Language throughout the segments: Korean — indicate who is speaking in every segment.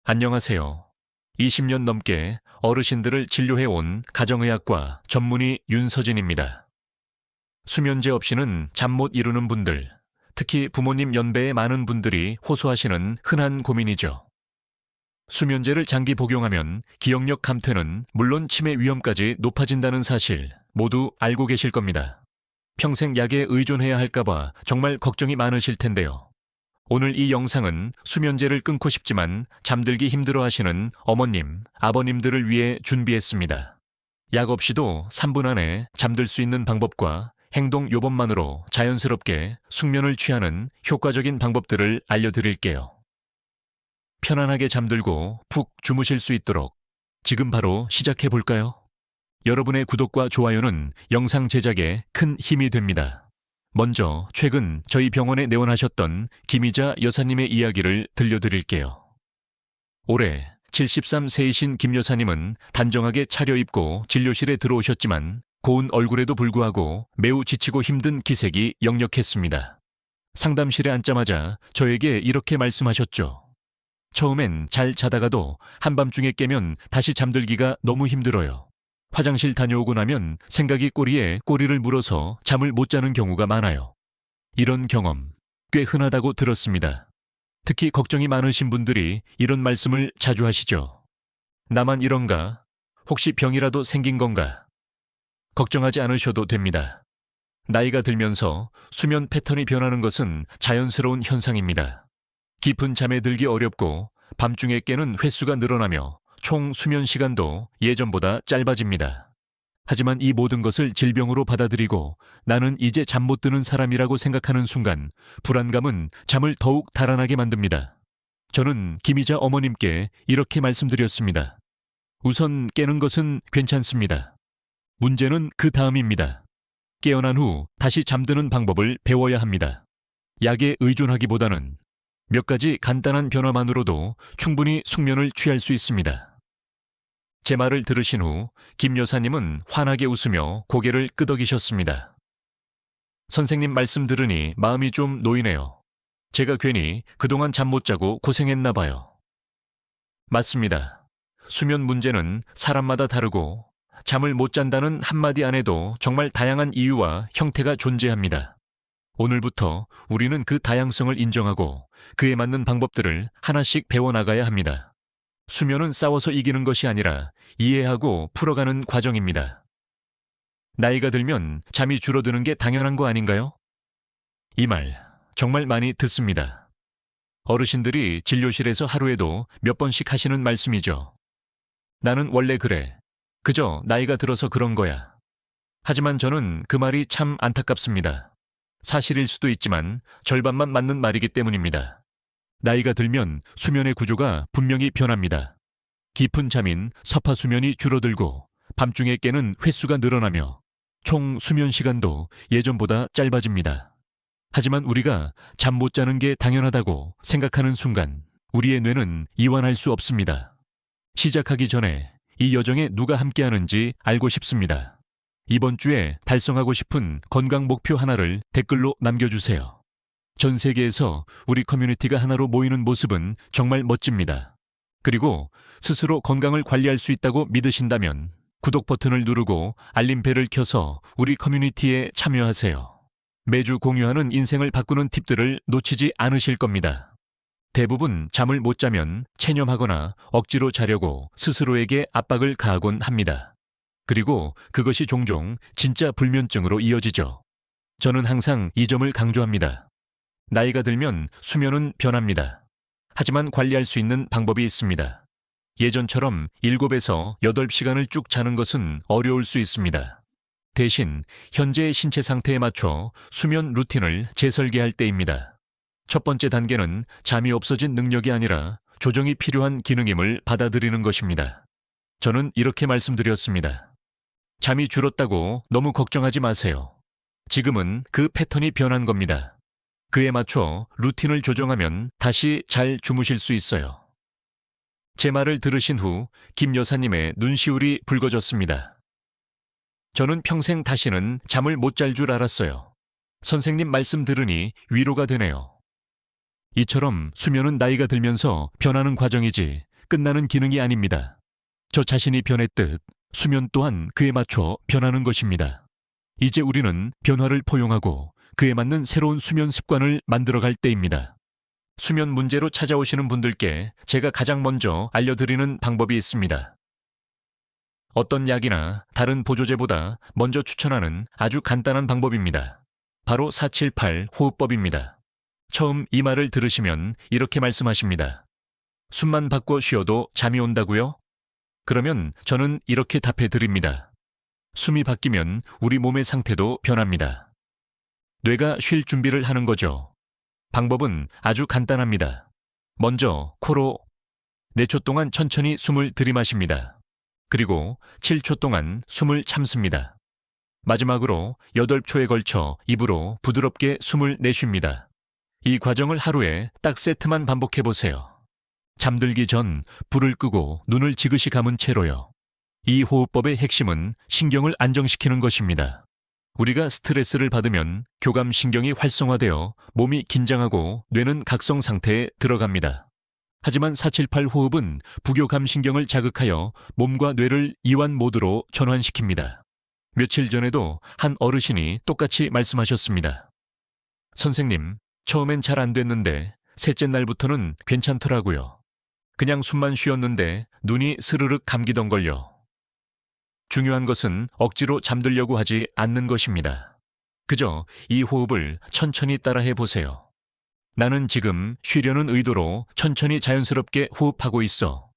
Speaker 1: 안녕하세요. 20년 넘게 어르신들을 진료해온 가정의학과 전문의 윤서진입니다. 수면제 없이는 잠 못 이루는 분들, 특히 부모님 연배의 많은 분들이 호소하시는 흔한 고민이죠. 수면제를 장기 복용하면 기억력 감퇴는 물론 치매 위험까지 높아진다는 사실 모두 알고 계실 겁니다. 평생 약에 의존해야 할까봐 정말 걱정이 많으실 텐데요. 오늘 이 영상은 수면제를 끊고 싶지만 잠들기 힘들어 하시는 어머님, 아버님들을 위해 준비했습니다. 약 없이도 3분 안에 잠들 수 있는 방법과 행동 요법만으로 자연스럽게 숙면을 취하는 효과적인 방법들을 알려드릴게요. 편안하게 잠들고 푹 주무실 수 있도록 지금 바로 시작해 볼까요? 여러분의 구독과 좋아요는 영상 제작에 큰 힘이 됩니다. 먼저 최근 저희 병원에 내원하셨던 김희자 여사님의 이야기를 들려드릴게요. 올해 73세이신 김 여사님은 단정하게 차려입고 진료실에 들어오셨지만 고운 얼굴에도 불구하고 매우 지치고 힘든 기색이 역력했습니다. 상담실에 앉자마자 저에게 이렇게 말씀하셨죠. 처음엔 잘 자다가도 한밤중에 깨면 다시 잠들기가 너무 힘들어요. 화장실 다녀오고 나면 생각이 꼬리에 꼬리를 물어서 잠을 못 자는 경우가 많아요. 이런 경험 꽤 흔하다고 들었습니다. 특히 걱정이 많으신 분들이 이런 말씀을 자주 하시죠. 나만 이런가? 혹시 병이라도 생긴 건가? 걱정하지 않으셔도 됩니다. 나이가 들면서 수면 패턴이 변하는 것은 자연스러운 현상입니다. 깊은 잠에 들기 어렵고 밤중에 깨는 횟수가 늘어나며 총 수면 시간도 예전보다 짧아집니다. 하지만 이 모든 것을 질병으로 받아들이고 나는 이제 잠 못 드는 사람이라고 생각하는 순간 불안감은 잠을 더욱 달아나게 만듭니다. 저는 김희자 어머님께 이렇게 말씀드렸습니다. 우선 깨는 것은 괜찮습니다. 문제는 그 다음입니다. 깨어난 후 다시 잠드는 방법을 배워야 합니다. 약에 의존하기보다는 몇 가지 간단한 변화만으로도 충분히 숙면을 취할 수 있습니다. 제 말을 들으신 후 김 여사님은 환하게 웃으며 고개를 끄덕이셨습니다. 선생님 말씀 들으니 마음이 좀 놓이네요. 제가 괜히 그동안 잠 못 자고 고생했나 봐요. 맞습니다. 수면 문제는 사람마다 다르고 잠을 못 잔다는 한마디 안에도 정말 다양한 이유와 형태가 존재합니다. 오늘부터 우리는 그 다양성을 인정하고 그에 맞는 방법들을 하나씩 배워나가야 합니다. 수면은 싸워서 이기는 것이 아니라 이해하고 풀어가는 과정입니다. 나이가 들면 잠이 줄어드는 게 당연한 거 아닌가요? 이 말 정말 많이 듣습니다. 어르신들이 진료실에서 하루에도 몇 번씩 하시는 말씀이죠. 나는 원래 그래. 그저 나이가 들어서 그런 거야. 하지만 저는 그 말이 참 안타깝습니다. 사실일 수도 있지만 절반만 맞는 말이기 때문입니다. 나이가 들면 수면의 구조가 분명히 변합니다. 깊은 잠인 서파 수면이 줄어들고 밤중에 깨는 횟수가 늘어나며 총 수면 시간도 예전보다 짧아집니다. 하지만 우리가 잠 못 자는 게 당연하다고 생각하는 순간 우리의 뇌는 이완할 수 없습니다. 시작하기 전에 이 여정에 누가 함께하는지 알고 싶습니다. 이번 주에 달성하고 싶은 건강 목표 하나를 댓글로 남겨주세요. 전 세계에서 우리 커뮤니티가 하나로 모이는 모습은 정말 멋집니다. 그리고 스스로 건강을 관리할 수 있다고 믿으신다면 구독 버튼을 누르고 알림벨을 켜서 우리 커뮤니티에 참여하세요. 매주 공유하는 인생을 바꾸는 팁들을 놓치지 않으실 겁니다. 대부분 잠을 못 자면 체념하거나 억지로 자려고 스스로에게 압박을 가하곤 합니다. 그리고 그것이 종종 진짜 불면증으로 이어지죠. 저는 항상 이 점을 강조합니다. 나이가 들면 수면은 변합니다. 하지만 관리할 수 있는 방법이 있습니다. 예전처럼 7에서 8시간을 쭉 자는 것은 어려울 수 있습니다. 대신 현재의 신체 상태에 맞춰 수면 루틴을 재설계할 때입니다. 첫 번째 단계는 잠이 없어진 능력이 아니라 조정이 필요한 기능임을 받아들이는 것입니다. 저는 이렇게 말씀드렸습니다. 잠이 줄었다고 너무 걱정하지 마세요. 지금은 그 패턴이 변한 겁니다. 그에 맞춰 루틴을 조정하면 다시 잘 주무실 수 있어요. 제 말을 들으신 후 김 여사님의 눈시울이 붉어졌습니다. 저는 평생 다시는 잠을 못 잘 줄 알았어요. 선생님 말씀 들으니 위로가 되네요. 이처럼 수면은 나이가 들면서 변하는 과정이지 끝나는 기능이 아닙니다. 저 자신이 변했듯 수면 또한 그에 맞춰 변하는 것입니다. 이제 우리는 변화를 포용하고 그에 맞는 새로운 수면 습관을 만들어갈 때입니다. 수면 문제로 찾아오시는 분들께 제가 가장 먼저 알려드리는 방법이 있습니다. 어떤 약이나 다른 보조제보다 먼저 추천하는 아주 간단한 방법입니다. 바로 478 호흡법입니다. 처음 이 말을 들으시면 이렇게 말씀하십니다. 숨만 바꿔 쉬어도 잠이 온다고요? 그러면 저는 이렇게 답해 드립니다. 숨이 바뀌면 우리 몸의 상태도 변합니다. 뇌가 쉴 준비를 하는 거죠. 방법은 아주 간단합니다. 먼저 코로 4초 동안 천천히 숨을 들이마십니다. 그리고 7초 동안 숨을 참습니다. 마지막으로 8초에 걸쳐 입으로 부드럽게 숨을 내쉽니다. 이 과정을 하루에 딱 세트만 반복해 보세요. 잠들기 전 불을 끄고 눈을 지그시 감은 채로요. 이 호흡법의 핵심은 신경을 안정시키는 것입니다. 우리가 스트레스를 받으면 교감신경이 활성화되어 몸이 긴장하고 뇌는 각성 상태에 들어갑니다. 하지만 478 호흡은 부교감신경을 자극하여 몸과 뇌를 이완 모드로 전환시킵니다. 며칠 전에도 한 어르신이 똑같이 말씀하셨습니다. 선생님, 처음엔 잘 안 됐는데 셋째 날부터는 괜찮더라고요. 그냥 숨만 쉬었는데 눈이 스르륵 감기던걸요. 중요한 것은 억지로 잠들려고 하지 않는 것입니다. 그저 이 호흡을 천천히 따라해 보세요. 나는 지금 쉬려는 의도로 천천히 자연스럽게 호흡하고 있어.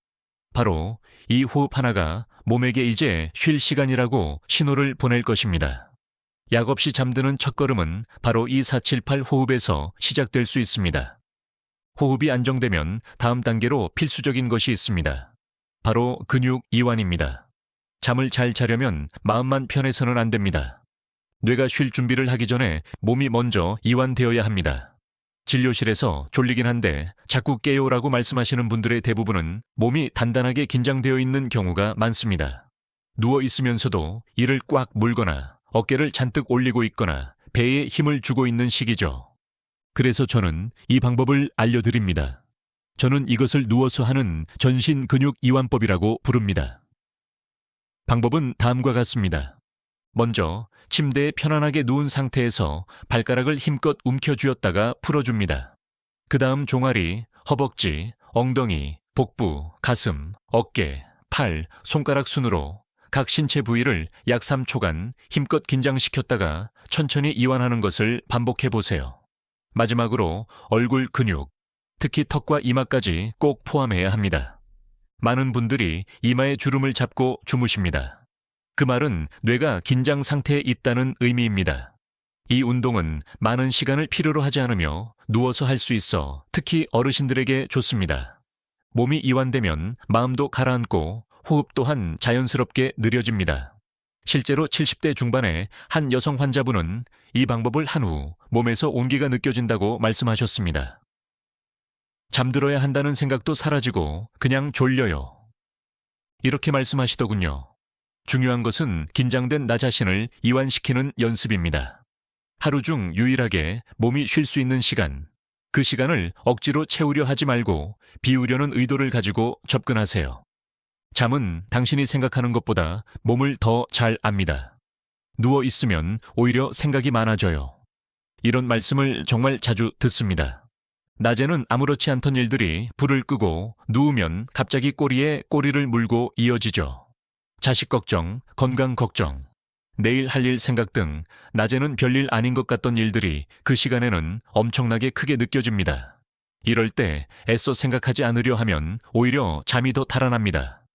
Speaker 1: 바로 이 호흡 하나가 몸에게 이제 쉴 시간이라고 신호를 보낼 것입니다. 약 없이 잠드는 첫걸음은 바로 이 478 호흡에서 시작될 수 있습니다. 호흡이 안정되면 다음 단계로 필수적인 것이 있습니다. 바로 근육 이완입니다. 잠을 잘 자려면 마음만 편해서는 안 됩니다. 뇌가 쉴 준비를 하기 전에 몸이 먼저 이완되어야 합니다. 진료실에서 졸리긴 한데 자꾸 깨요라고 말씀하시는 분들의 대부분은 몸이 단단하게 긴장되어 있는 경우가 많습니다. 누워 있으면서도 이를 꽉 물거나 어깨를 잔뜩 올리고 있거나 배에 힘을 주고 있는 시기죠. 그래서 저는 이 방법을 알려드립니다. 저는 이것을 누워서 하는 전신 근육 이완법이라고 부릅니다. 방법은 다음과 같습니다. 먼저 침대에 편안하게 누운 상태에서 발가락을 힘껏 움켜쥐었다가 풀어줍니다. 그 다음 종아리, 허벅지, 엉덩이, 복부, 가슴, 어깨, 팔, 손가락 순으로 각 신체 부위를 약 3초간 힘껏 긴장시켰다가 천천히 이완하는 것을 반복해 보세요. 마지막으로 얼굴 근육, 특히 턱과 이마까지 꼭 포함해야 합니다. 많은 분들이 이마에 주름을 잡고 주무십니다. 그 말은 뇌가 긴장 상태에 있다는 의미입니다. 이 운동은 많은 시간을 필요로 하지 않으며 누워서 할 수 있어 특히 어르신들에게 좋습니다. 몸이 이완되면 마음도 가라앉고 호흡 또한 자연스럽게 느려집니다. 실제로 70대 중반의 한 여성 환자분은 이 방법을 한 후 몸에서 온기가 느껴진다고 말씀하셨습니다. 잠들어야 한다는 생각도 사라지고 그냥 졸려요. 이렇게 말씀하시더군요. 중요한 것은 긴장된 나 자신을 이완시키는 연습입니다. 하루 중 유일하게 몸이 쉴 수 있는 시간, 그 시간을 억지로 채우려 하지 말고 비우려는 의도를 가지고 접근하세요. 잠은 당신이 생각하는 것보다 몸을 더 잘 압니다. 누워 있으면 오히려 생각이 많아져요. 이런 말씀을 정말 자주 듣습니다. 낮에는 아무렇지 않던 일들이 불을 끄고 누우면 갑자기 꼬리에 꼬리를 물고 이어지죠. 자식 걱정, 건강 걱정, 내일 할 일 생각 등 낮에는 별일 아닌 것 같던 일들이 그 시간에는 엄청나게 크게 느껴집니다. 이럴 때 애써 생각하지 않으려 하면 오히려 잠이 더 달아납니다.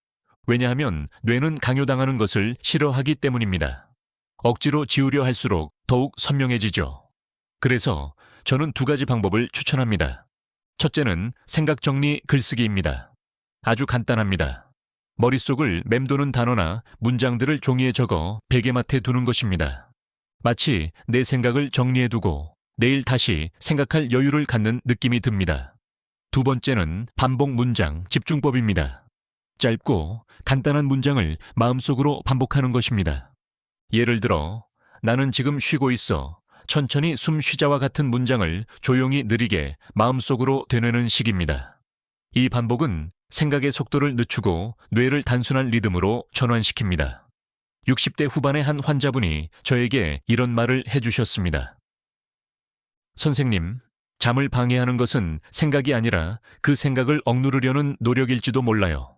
Speaker 1: 왜냐하면 뇌는 강요당하는 것을 싫어하기 때문입니다. 억지로 지우려 할수록 더욱 선명해지죠. 그래서 저는 2가지 방법을 추천합니다. 첫째는 생각 정리 글쓰기입니다. 아주 간단합니다. 머릿속을 맴도는 단어나 문장들을 종이에 적어 베개맡에 두는 것입니다. 마치 내 생각을 정리해두고 내일 다시 생각할 여유를 갖는 느낌이 듭니다. 2번째는 반복 문장 집중법입니다. 짧고 간단한 문장을 마음속으로 반복하는 것입니다. 예를 들어, 나는 지금 쉬고 있어. 천천히 숨 쉬자와 같은 문장을 조용히 느리게 마음속으로 되뇌는 식입니다. 이 반복은 생각의 속도를 늦추고 뇌를 단순한 리듬으로 전환시킵니다. 60대 후반의 한 환자분이 저에게 이런 말을 해주셨습니다. 선생님, 잠을 방해하는 것은 생각이 아니라 그 생각을 억누르려는 노력일지도 몰라요.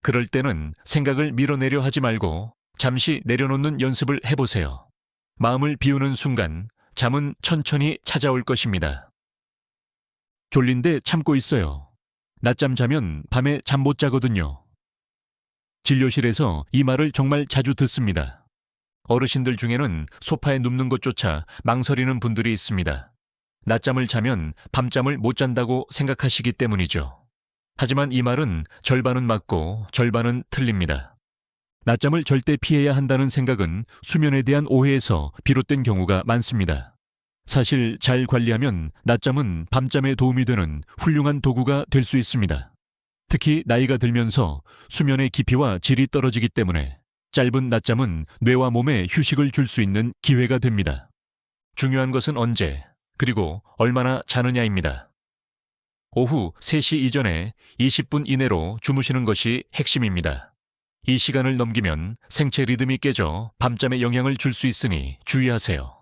Speaker 1: 그럴 때는 생각을 밀어내려 하지 말고 잠시 내려놓는 연습을 해보세요. 마음을 비우는 순간 잠은 천천히 찾아올 것입니다. 졸린데 참고 있어요. 낮잠 자면 밤에 잠 못 자거든요. 진료실에서 이 말을 정말 자주 듣습니다. 어르신들 중에는 소파에 눕는 것조차 망설이는 분들이 있습니다. 낮잠을 자면 밤잠을 못 잔다고 생각하시기 때문이죠. 하지만 이 말은 절반은 맞고 절반은 틀립니다. 낮잠을 절대 피해야 한다는 생각은 수면에 대한 오해에서 비롯된 경우가 많습니다. 사실 잘 관리하면 낮잠은 밤잠에 도움이 되는 훌륭한 도구가 될 수 있습니다. 특히 나이가 들면서 수면의 깊이와 질이 떨어지기 때문에 짧은 낮잠은 뇌와 몸에 휴식을 줄 수 있는 기회가 됩니다. 중요한 것은 언제, 그리고 얼마나 자느냐입니다. 오후 3시 이전에 20분 이내로 주무시는 것이 핵심입니다. 이 시간을 넘기면 생체 리듬이 깨져 밤잠에 영향을 줄 수 있으니 주의하세요.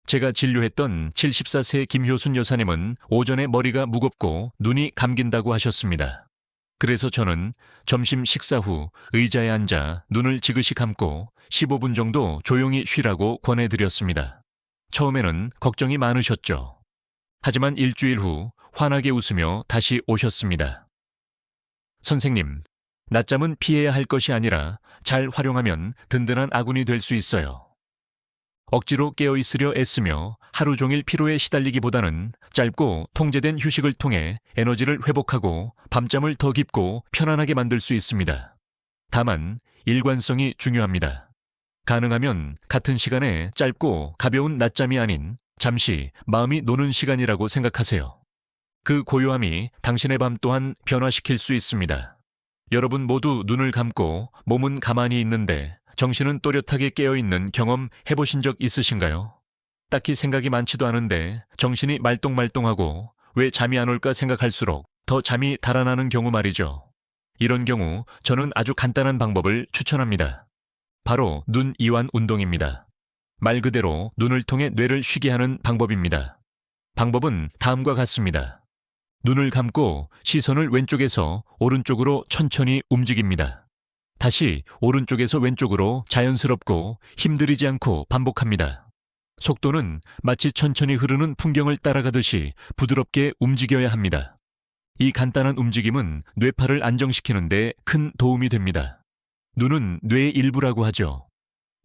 Speaker 1: 제가 진료했던 74세 김효순 여사님은 오전에 머리가 무겁고 눈이 감긴다고 하셨습니다. 그래서 저는 점심 식사 후 의자에 앉아 눈을 지그시 감고 15분 정도 조용히 쉬라고 권해드렸습니다. 처음에는 걱정이 많으셨죠. 하지만 일주일 후 환하게 웃으며 다시 오셨습니다. 선생님, 낮잠은 피해야 할 것이 아니라 잘 활용하면 든든한 아군이 될 수 있어요. 억지로 깨어있으려 애쓰며 하루 종일 피로에 시달리기보다는 짧고 통제된 휴식을 통해 에너지를 회복하고 밤잠을 더 깊고 편안하게 만들 수 있습니다. 다만 일관성이 중요합니다. 가능하면 같은 시간에 짧고 가벼운 낮잠이 아닌 잠시 마음이 노는 시간이라고 생각하세요. 그 고요함이 당신의 밤 또한 변화시킬 수 있습니다. 여러분 모두 눈을 감고 몸은 가만히 있는데 정신은 또렷하게 깨어있는 경험 해보신 적 있으신가요? 딱히 생각이 많지도 않은데 정신이 말똥말똥하고 왜 잠이 안 올까 생각할수록 더 잠이 달아나는 경우 말이죠. 이런 경우 저는 아주 간단한 방법을 추천합니다. 바로 눈 이완 운동입니다. 말 그대로 눈을 통해 뇌를 쉬게 하는 방법입니다. 방법은 다음과 같습니다. 눈을 감고 시선을 왼쪽에서 오른쪽으로 천천히 움직입니다. 다시 오른쪽에서 왼쪽으로 자연스럽고 힘들이지 않고 반복합니다. 속도는 마치 천천히 흐르는 풍경을 따라가듯이 부드럽게 움직여야 합니다. 이 간단한 움직임은 뇌파를 안정시키는 데 큰 도움이 됩니다. 눈은 뇌의 일부라고 하죠.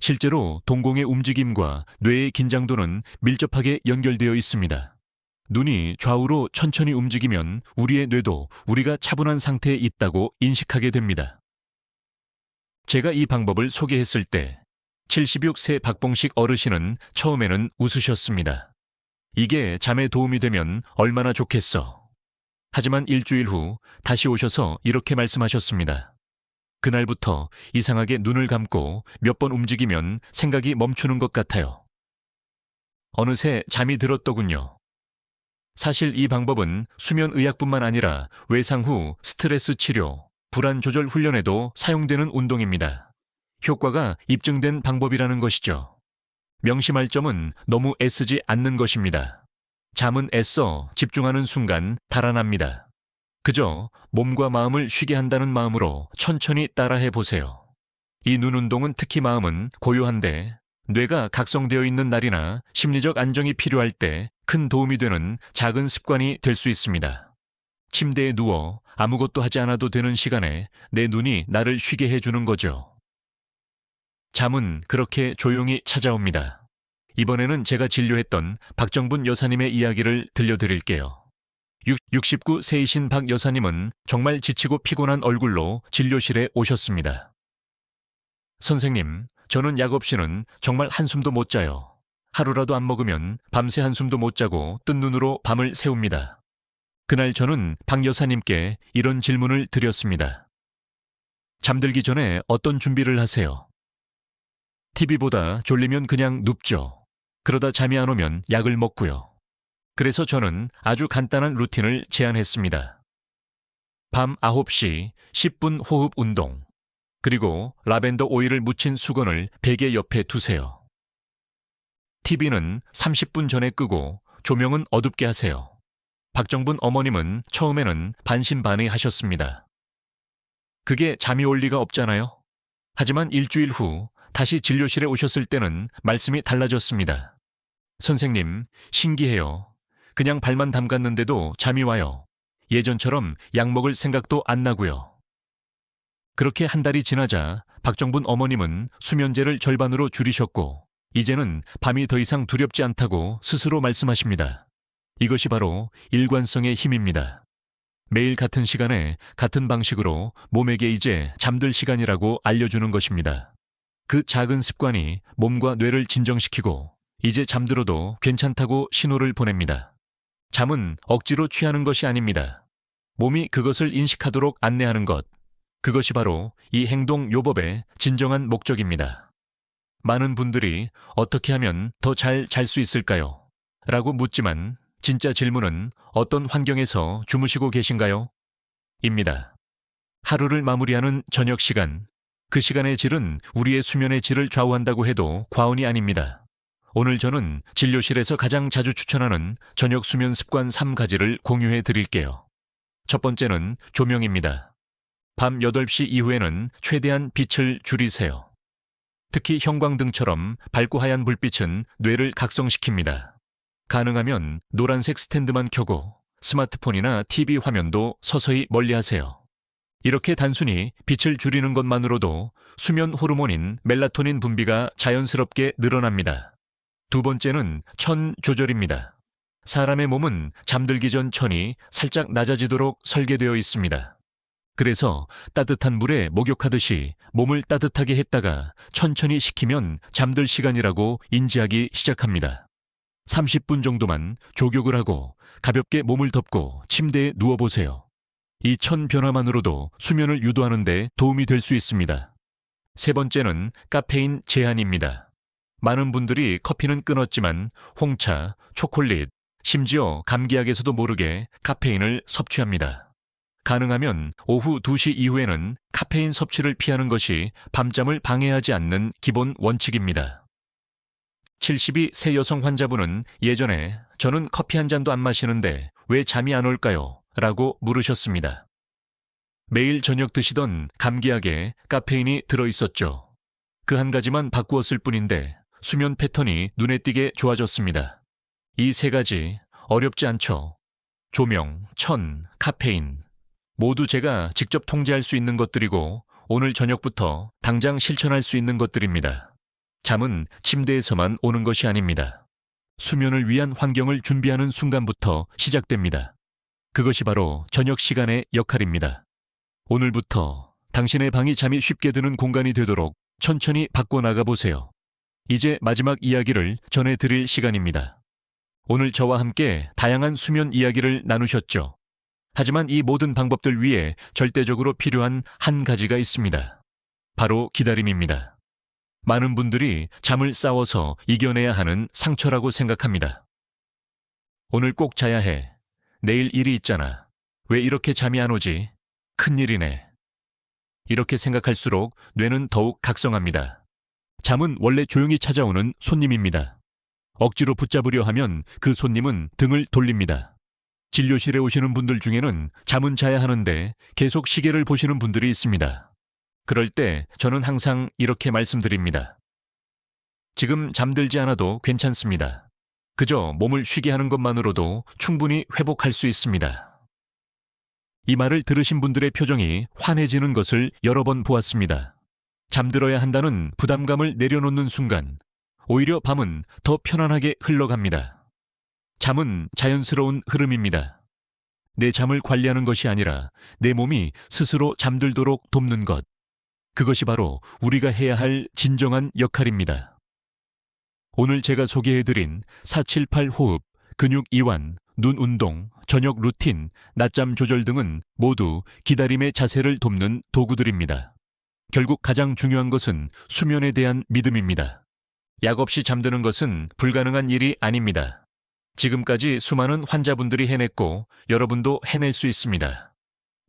Speaker 1: 실제로 동공의 움직임과 뇌의 긴장도는 밀접하게 연결되어 있습니다. 눈이 좌우로 천천히 움직이면 우리의 뇌도 우리가 차분한 상태에 있다고 인식하게 됩니다. 제가 이 방법을 소개했을 때 76세 박봉식 어르신은 처음에는 웃으셨습니다. 이게 잠에 도움이 되면 얼마나 좋겠어. 하지만 일주일 후 다시 오셔서 이렇게 말씀하셨습니다. 그날부터 이상하게 눈을 감고 몇 번 움직이면 생각이 멈추는 것 같아요. 어느새 잠이 들었더군요. 사실 이 방법은 수면의학뿐만 아니라 외상 후 스트레스 치료, 불안 조절 훈련에도 사용되는 운동입니다. 효과가 입증된 방법이라는 것이죠. 명심할 점은 너무 애쓰지 않는 것입니다. 잠은 애써 집중하는 순간 달아납니다. 그저 몸과 마음을 쉬게 한다는 마음으로 천천히 따라해 보세요. 이 눈 운동은 특히 마음은 고요한데 뇌가 각성되어 있는 날이나 심리적 안정이 필요할 때 큰 도움이 되는 작은 습관이 될 수 있습니다. 침대에 누워 아무것도 하지 않아도 되는 시간에 내 눈이 나를 쉬게 해주는 거죠. 잠은 그렇게 조용히 찾아옵니다. 이번에는 제가 진료했던 박정분 여사님의 이야기를 들려드릴게요. 69세이신 박 여사님은 정말 지치고 피곤한 얼굴로 진료실에 오셨습니다. 선생님, 저는 약 없이는 정말 한숨도 못 자요. 하루라도 안 먹으면 밤새 한숨도 못 자고 뜬 눈으로 밤을 새웁니다. 그날 저는 박 여사님께 이런 질문을 드렸습니다. 잠들기 전에 어떤 준비를 하세요? TV보다 졸리면 그냥 눕죠. 그러다 잠이 안 오면 약을 먹고요. 그래서 저는 아주 간단한 루틴을 제안했습니다. 밤 9시 10분 호흡 운동, 그리고 라벤더 오일을 묻힌 수건을 베개 옆에 두세요. TV는 30분 전에 끄고 조명은 어둡게 하세요. 박정분 어머님은 처음에는 반신반의하셨습니다. 그게 잠이 올 리가 없잖아요. 하지만 일주일 후 다시 진료실에 오셨을 때는 말씀이 달라졌습니다. 선생님, 신기해요. 그냥 발만 담갔는데도 잠이 와요. 예전처럼 약 먹을 생각도 안 나고요. 그렇게 한 달이 지나자 박정분 어머님은 수면제를 절반으로 줄이셨고 이제는 밤이 더 이상 두렵지 않다고 스스로 말씀하십니다. 이것이 바로 일관성의 힘입니다. 매일 같은 시간에 같은 방식으로 몸에게 이제 잠들 시간이라고 알려주는 것입니다. 그 작은 습관이 몸과 뇌를 진정시키고 이제 잠들어도 괜찮다고 신호를 보냅니다. 잠은 억지로 취하는 것이 아닙니다. 몸이 그것을 인식하도록 안내하는 것, 그것이 바로 이 행동 요법의 진정한 목적입니다. 많은 분들이 어떻게 하면 더 잘 잘 수 있을까요? 라고 묻지만 진짜 질문은 어떤 환경에서 주무시고 계신가요? 입니다. 하루를 마무리하는 저녁 시간, 그 시간의 질은 우리의 수면의 질을 좌우한다고 해도 과언이 아닙니다. 오늘 저는 진료실에서 가장 자주 추천하는 저녁 수면 습관 3가지를 공유해 드릴게요. 첫 번째는 조명입니다. 밤 8시 이후에는 최대한 빛을 줄이세요. 특히 형광등처럼 밝고 하얀 불빛은 뇌를 각성시킵니다. 가능하면 노란색 스탠드만 켜고 스마트폰이나 TV 화면도 서서히 멀리하세요. 이렇게 단순히 빛을 줄이는 것만으로도 수면 호르몬인 멜라토닌 분비가 자연스럽게 늘어납니다. 두 번째는 천 조절입니다. 사람의 몸은 잠들기 전 천이 살짝 낮아지도록 설계되어 있습니다. 그래서 따뜻한 물에 목욕하듯이 몸을 따뜻하게 했다가 천천히 식히면 잠들 시간이라고 인지하기 시작합니다. 30분 정도만 족욕을 하고 가볍게 몸을 덮고 침대에 누워보세요. 이 천 변화만으로도 수면을 유도하는 데 도움이 될 수 있습니다. 세 번째는 카페인 제한입니다. 많은 분들이 커피는 끊었지만 홍차, 초콜릿, 심지어 감기약에서도 모르게 카페인을 섭취합니다. 가능하면 오후 2시 이후에는 카페인 섭취를 피하는 것이 밤잠을 방해하지 않는 기본 원칙입니다. 72 세 여성 환자분은 예전에 저는 커피 한 잔도 안 마시는데 왜 잠이 안 올까요? 라고 물으셨습니다. 매일 저녁 드시던 감기약에 카페인이 들어있었죠. 그 한 가지만 바꾸었을 뿐인데 수면 패턴이 눈에 띄게 좋아졌습니다. 이 세 가지 어렵지 않죠? 조명, 천, 카페인. 모두 제가 직접 통제할 수 있는 것들이고 오늘 저녁부터 당장 실천할 수 있는 것들입니다. 잠은 침대에서만 오는 것이 아닙니다. 수면을 위한 환경을 준비하는 순간부터 시작됩니다. 그것이 바로 저녁 시간의 역할입니다. 오늘부터 당신의 방이 잠이 쉽게 드는 공간이 되도록 천천히 바꿔나가 보세요. 이제 마지막 이야기를 전해드릴 시간입니다. 오늘 저와 함께 다양한 수면 이야기를 나누셨죠. 하지만 이 모든 방법들 위에 절대적으로 필요한 한 가지가 있습니다. 바로 기다림입니다. 많은 분들이 잠을 싸워서 이겨내야 하는 상처라고 생각합니다. 오늘 꼭 자야 해. 내일 일이 있잖아. 왜 이렇게 잠이 안 오지? 큰일이네. 이렇게 생각할수록 뇌는 더욱 각성합니다. 잠은 원래 조용히 찾아오는 손님입니다. 억지로 붙잡으려 하면 그 손님은 등을 돌립니다. 진료실에 오시는 분들 중에는 잠은 자야 하는데 계속 시계를 보시는 분들이 있습니다. 그럴 때 저는 항상 이렇게 말씀드립니다. 지금 잠들지 않아도 괜찮습니다. 그저 몸을 쉬게 하는 것만으로도 충분히 회복할 수 있습니다. 이 말을 들으신 분들의 표정이 환해지는 것을 여러 번 보았습니다. 잠들어야 한다는 부담감을 내려놓는 순간 오히려 밤은 더 편안하게 흘러갑니다. 잠은 자연스러운 흐름입니다. 내 잠을 관리하는 것이 아니라 내 몸이 스스로 잠들도록 돕는 것. 그것이 바로 우리가 해야 할 진정한 역할입니다. 오늘 제가 소개해드린 478 호흡, 근육 이완, 눈 운동, 저녁 루틴, 낮잠 조절 등은 모두 기다림의 자세를 돕는 도구들입니다. 결국 가장 중요한 것은 수면에 대한 믿음입니다. 약 없이 잠드는 것은 불가능한 일이 아닙니다. 지금까지 수많은 환자분들이 해냈고 여러분도 해낼 수 있습니다.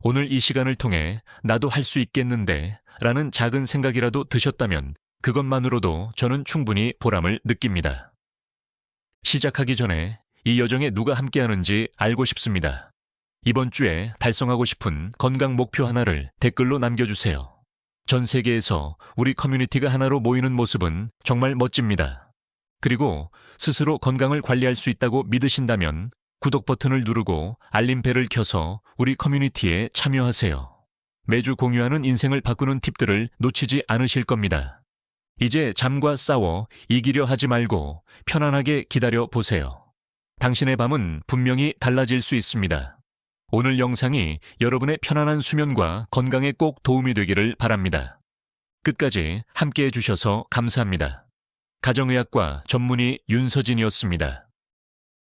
Speaker 1: 오늘 이 시간을 통해 나도 할 수 있겠는데 라는 작은 생각이라도 드셨다면 그것만으로도 저는 충분히 보람을 느낍니다. 시작하기 전에 이 여정에 누가 함께하는지 알고 싶습니다. 이번 주에 달성하고 싶은 건강 목표 하나를 댓글로 남겨주세요. 전 세계에서 우리 커뮤니티가 하나로 모이는 모습은 정말 멋집니다. 그리고 스스로 건강을 관리할 수 있다고 믿으신다면 구독 버튼을 누르고 알림벨을 켜서 우리 커뮤니티에 참여하세요. 매주 공유하는 인생을 바꾸는 팁들을 놓치지 않으실 겁니다. 이제 잠과 싸워 이기려 하지 말고 편안하게 기다려 보세요. 당신의 밤은 분명히 달라질 수 있습니다. 오늘 영상이 여러분의 편안한 수면과 건강에 꼭 도움이 되기를 바랍니다. 끝까지 함께해 주셔서 감사합니다. 가정의학과 전문의 윤서진이었습니다.